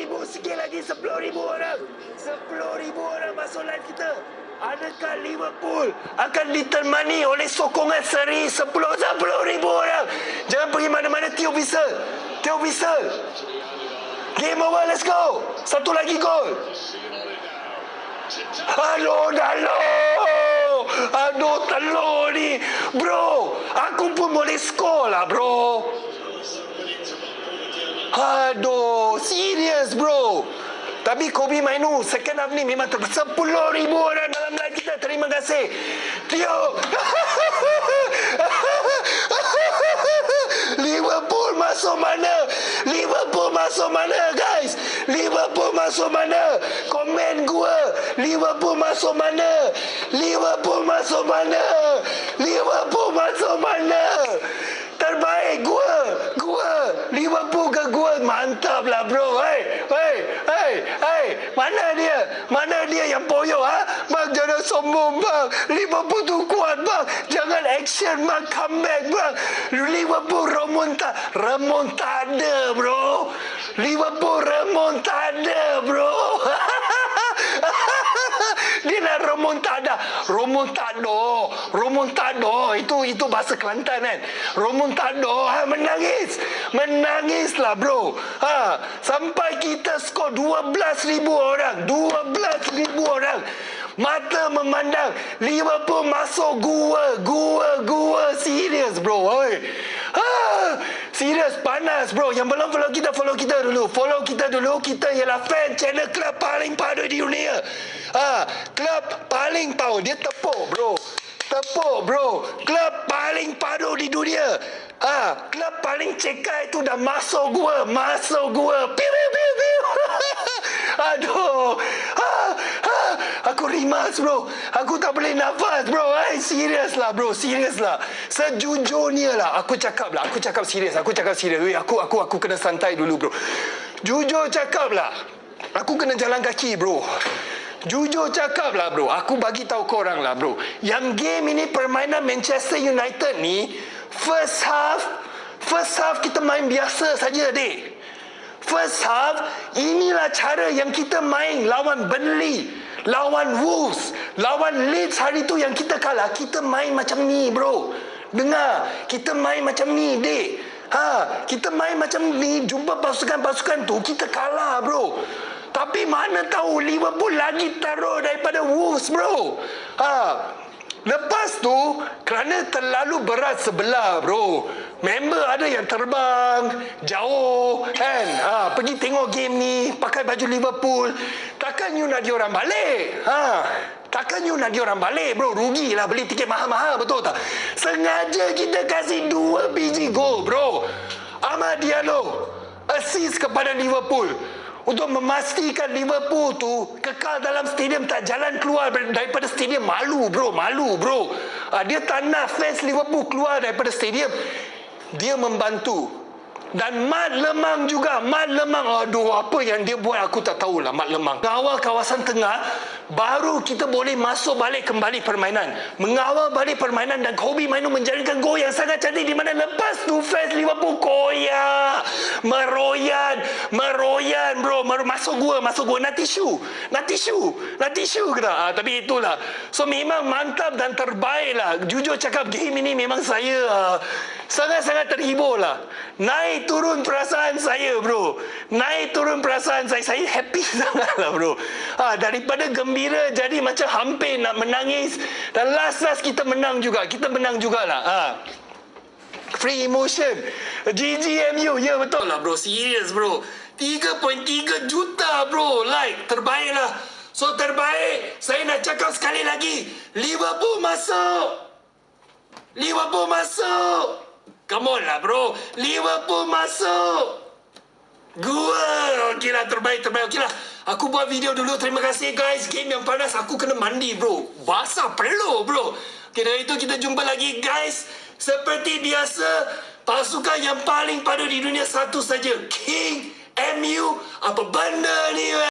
10,000 sikit lagi, 10,000 orang. 10,000 orang masuk live kita. Adakah Liverpool akan ditemani oleh sokongan seri 10,000 orang? Jangan pergi mana-mana. Theo Whistle. Game over, let's go. Satu lagi gol. Aduh, telur ni. Bro, aku pun boleh skor lah, bro. Aduh, serius, bro. Tapi Kobe Mainu, second half ni memang 10,000 orang dalam live kita. Terima kasih. Theo. Liverpool masuk mana, guys? Liverpool masuk mana? Komen gua. Liverpool masuk mana? Terbaik gua. Liverpool ke gua? Mantap lah, bro. Hey, mana dia yang poyo, ha? Bang, jangan sombong, bang. Liverpool tu kuat, bang. Jangan action, bang. Comeback, bang. Liverpool remontada, bro. Liverpool remontada, bro. Dia nak remontado. Itu bahasa Kelantan kan. Remontado, menangis lah, bro. Sampai kita skor 12,000 orang. 12,000 orang. Mata memandang Liverpool masuk gua. Serius, bro. Serius, panas, bro. Yang belum follow kita dulu. Kita ialah fan channel klub paling padu di dunia. Klub paling padu. Dia tepuk, bro. Klub paling padu di dunia. Klub paling cekai tu dah masuk gua. Piu. Aduh. Aku rimas, bro. Aku tak boleh nafas, bro. Serius lah, bro. Sejujurnya lah. Aku cakap serius. Aku kena santai dulu, bro. Jujur cakap lah. Aku kena jalan kaki, bro. Aku bagi tahu korang lah, bro. Yang game ini permainan Manchester United ni, first half kita main biasa saja, dek. First half, inilah cara yang kita main lawan Burnley, lawan Wolves, lawan Leeds hari tu yang kita kalah. Kita main macam ni, bro. Dengar, kita main macam ni, dek. Kita main macam ni, jumpa pasukan-pasukan tu, kita kalah, bro. Tapi mana tahu Liverpool lagi teruk daripada Wolves, bro. Lepas tu, kerana terlalu berat sebelah, bro. Member ada yang terbang jauh, kan? Pergi tengok game ni, pakai baju Liverpool. Takkan you nak diorang balik? Bro. Rugilah beli tiket mahal-mahal, betul tak? Sengaja kita kasih 2 biji gol, bro. Amad Diallo assist kepada Liverpool untuk memastikan Liverpool tu kekal dalam stadium, tak jalan keluar daripada stadium. Malu, bro. Dia tak nak fans Liverpool keluar daripada stadium. Dia membantu. Dan Mat Lemang juga. Aduh, apa yang dia buat aku tak tahulah, Mat Lemang. Mengawal kawasan tengah, baru kita boleh masuk balik kembali permainan. Mengawal balik permainan dan Kobe Mainu menjaringkan gol yang sangat cantik, di mana lepas tu fans Liverpool koyak, meroyan, bro. Masuk gua. Nak tisu ke tak? Tapi itulah. So memang mantap dan terbaik lah. Jujur cakap, game ini memang saya sangat-sangat terhibur lah. Naik turun perasaan saya, bro. Saya happy sangat lah, bro. Daripada gembira jadi macam hampir nak menangis. Dan last kita menang jugalah. Free emotion. GGMU. Ya, betul lah, bro. Serius, bro. 3.3 juta, bro. Like, terbaik lah. So, terbaik. Saya nak cakap sekali lagi. Liverpool masuk. Come on lah, bro. Liverpool masuk. Gua. Okey lah, terbaik. Okey lah. Aku buat video dulu. Terima kasih, guys. Game yang panas. Aku kena mandi, bro. Basah peluh, bro. Okey, dari itu kita jumpa lagi, guys. Seperti biasa, pasukan yang paling padu di dunia satu saja. King MU. Apa benda ni,